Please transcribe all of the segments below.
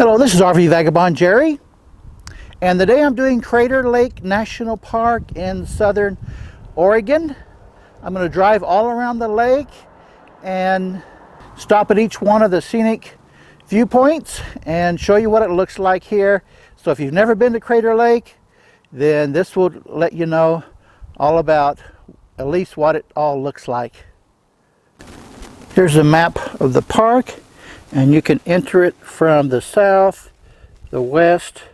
Hello, this is RV Vagabond Jerry, and today I'm doing Crater Lake National Park in southern Oregon. I'm going to drive all around the lake and stop at each one of the scenic viewpoints and show you what it looks like here. So if you've never been to Crater Lake, then this will let you know all about at least what it all looks like. Here's a map of the park, and you can enter it from the south, the west,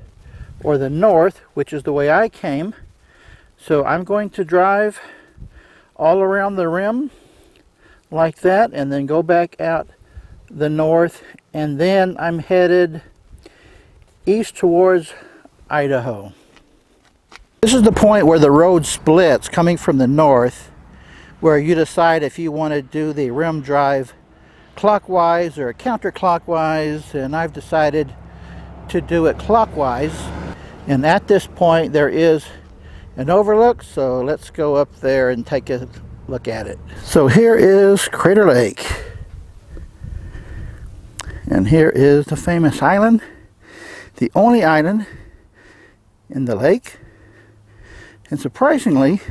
or the north, which is the way I came. So I'm going to drive all around the rim like that and then go back out the north, and then I'm headed east towards Idaho. This is the point where the road splits coming from the north, where you decide if you want to do the rim drive clockwise or counterclockwise, and I've decided to do it clockwise. And at this point there is an overlook, so let's go up there and take a look at it. So here is Crater Lake, and here is the famous island, the only island in the lake. And surprisingly,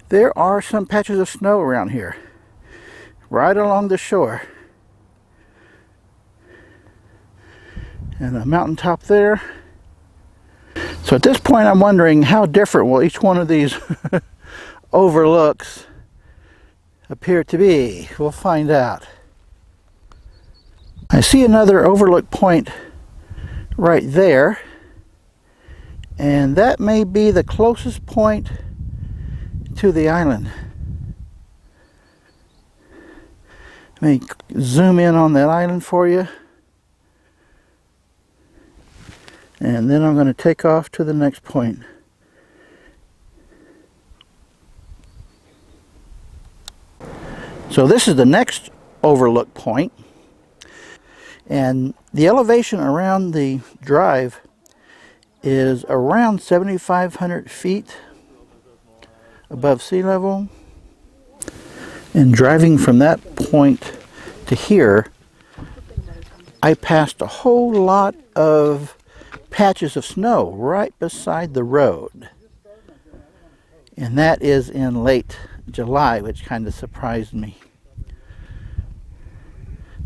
there are some patches of snow around here right along the shore, and a mountaintop there. So at this point I'm wondering how different will each one of these overlooks appear to be. We'll find out. I see another overlook point right there, and that may be the closest point to the island. Let me zoom in on that island for you, and then I'm going to take off to the next point. So this is the next overlook point, and the elevation around the drive is around 7,500 feet above sea level. And driving from that point to here, I passed a whole lot of patches of snow right beside the road. And that is in late July, which kind of surprised me.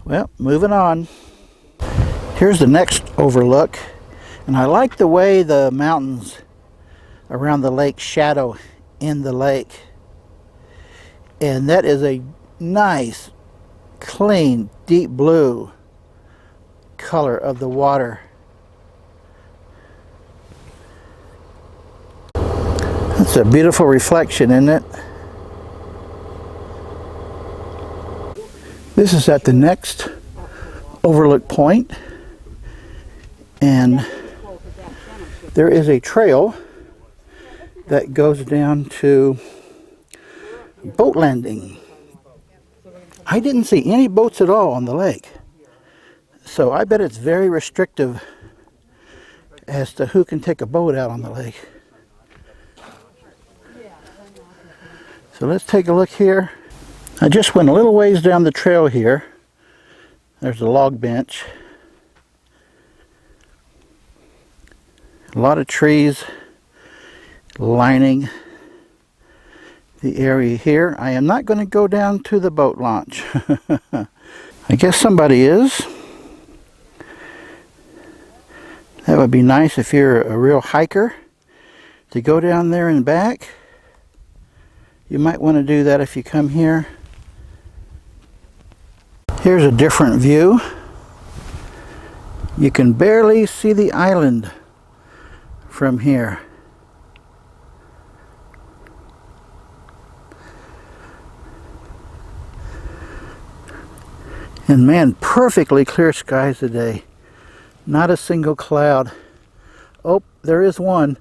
Well, moving on. Here's the next overlook, and I like the way the mountains around the lake shadow in the lake. And that is a nice, clean, deep blue color of the water. That's a beautiful reflection, isn't it? This is at the next overlook point, and there is a trail that goes down to boat landing. I didn't see any boats at all on the lake, so I bet it's very restrictive as to who can take a boat out on the lake. So let's take a look here. I just went a little ways down the trail here. There's a log bench, a lot of trees lining the area here. I am not going to go down to the boat launch. I guess somebody is. That would be nice if you're a real hiker to go down there and back. You might want to do that if you come here. Here's a different view. You can barely see the island from here. And man, perfectly clear skies today. Not a single cloud. Oh, there is one.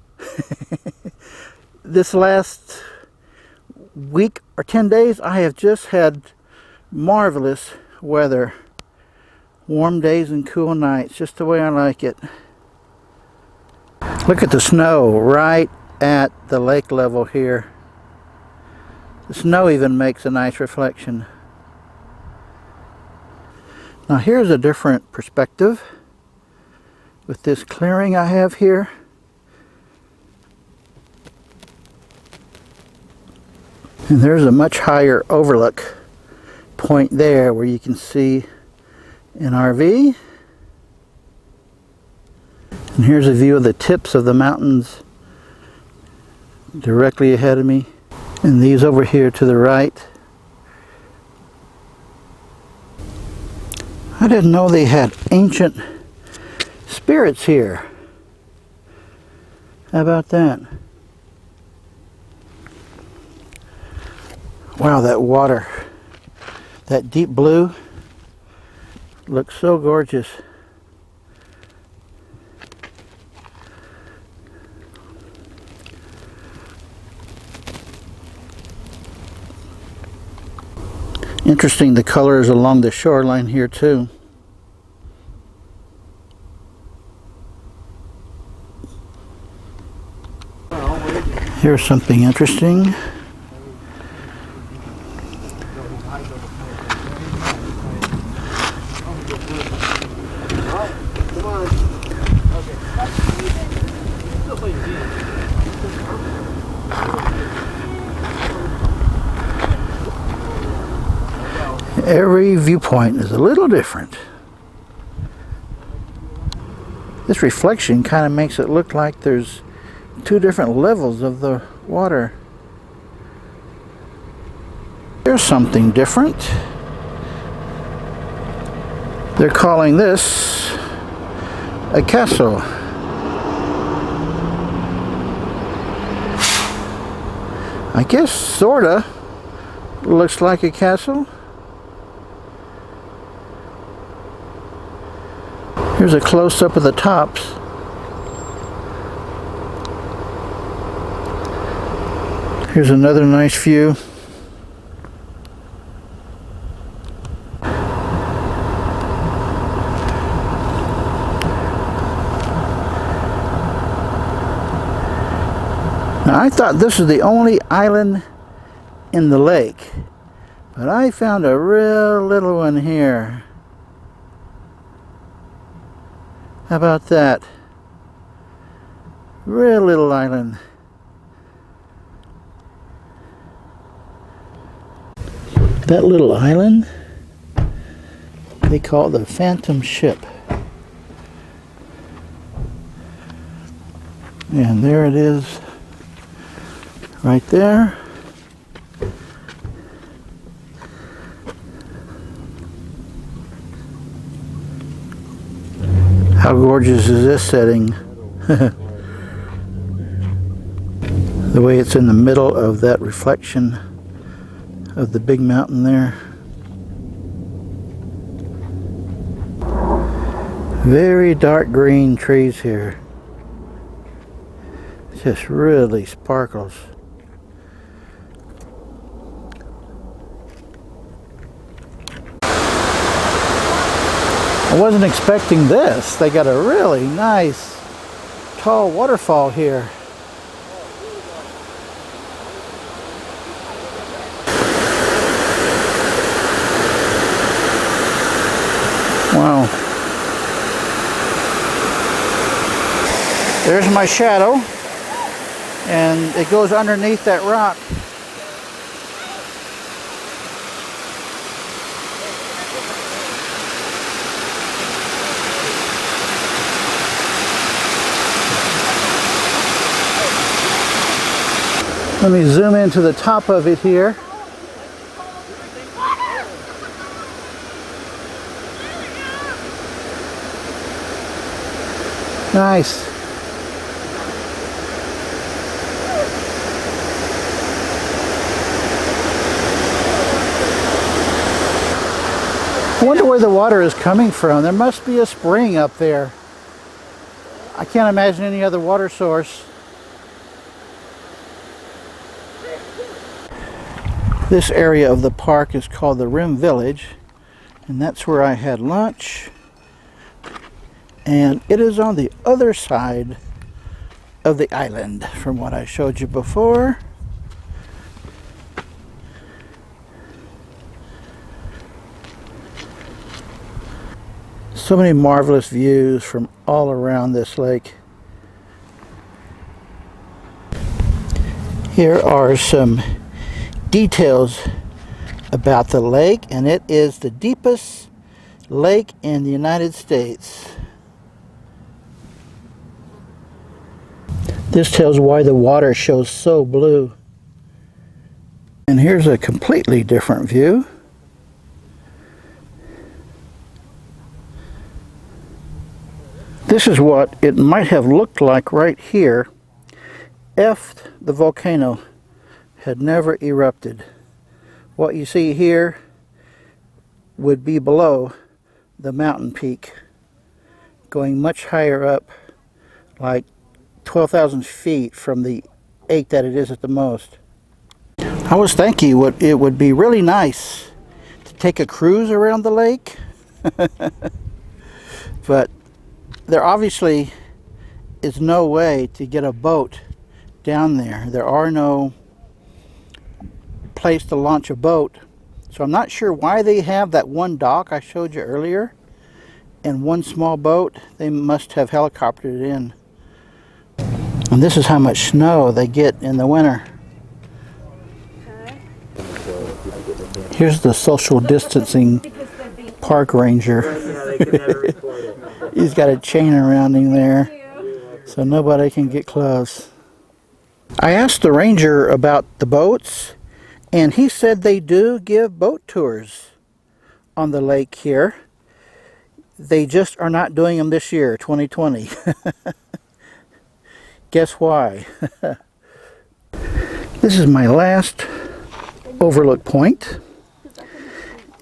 This last week or 10 days, I have just had marvelous weather. Warm days and cool nights, just the way I like it. Look at the snow right at the lake level here. The snow even makes a nice reflection. Now here's a different perspective. with this clearing I have here. And there's a much higher overlook point there where you can see an RV. And here's a view of the tips of the mountains directly ahead of me. And these over here to the right. I didn't know they had ancient spirits here. How about that? Wow, that water, that deep blue, looks so gorgeous. Interesting, the colors along the shoreline here too. Here's something interesting. Every viewpoint is a little different. This reflection kind of makes it look like there's two different levels of the water. Here's something different. They're calling this a castle. I guess sorta looks like a castle. Here's a close-up of the tops. Here's another nice view. Now, I thought this was the only island in the lake, but I found a real little one here. How about that? Real little island. That little island, they call it the Phantom Ship. And there it is, right there. How gorgeous is this setting? The way it's in the middle of that reflection of the big mountain there. Very dark green trees here. Just really sparkles. I wasn't expecting this. They got a really nice tall waterfall here. Wow. There's my shadow, and it goes underneath that rock. Let me zoom into the top of it here. Nice. I wonder where the water is coming from. There must be a spring up there. I can't imagine any other water source. This area of the park is called the Rim Village, and that's where I had lunch. And it is on the other side of the island from what I showed you before. So many marvelous views from all around this lake. Here are some details about the lake, and it is the deepest lake in the United States. This tells why the water shows so blue. And here's a completely different view. This is what it might have looked like right here if the volcano had never erupted. What you see here would be below the mountain peak, going much higher up, like 12,000 feet from the 8 that it is at the most. I was thinking it would be really nice to take a cruise around the lake, but there obviously is no way to get a boat down there. There are no place to launch a boat, so I'm not sure why they have that one dock I showed you earlier and one small boat. They must have helicoptered it in. And this is how much snow they get in the winter. Here's the social distancing park ranger. He's got a chain around him there, so nobody can get close. I asked the ranger about the boats, and he said they do give boat tours on the lake here. They just are not doing them this year, 2020. Guess why? This is my last overlook point,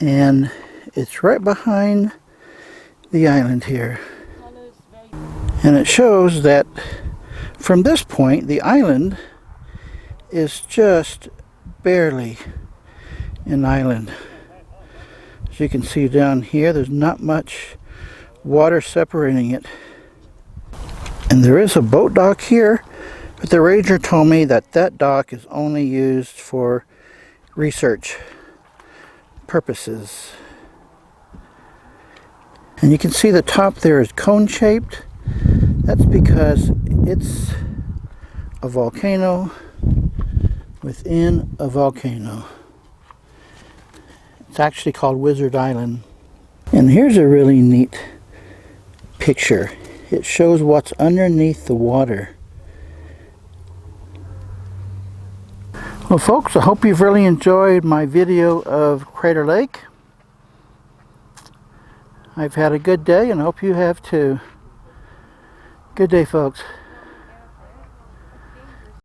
and it's right behind the island here. And it shows that from this point the island is just barely an island. As you can see down here, there's not much water separating it. And there is a boat dock here, but the ranger told me that that dock is only used for research purposes. And you can see the top there is cone shaped. That's because it's a volcano within a volcano. It's actually called Wizard Island. And here's a really neat picture. It shows what's underneath the water. Well, folks, I hope you've really enjoyed my video of Crater Lake. I've had a good day, and I hope you have too. Good day, folks.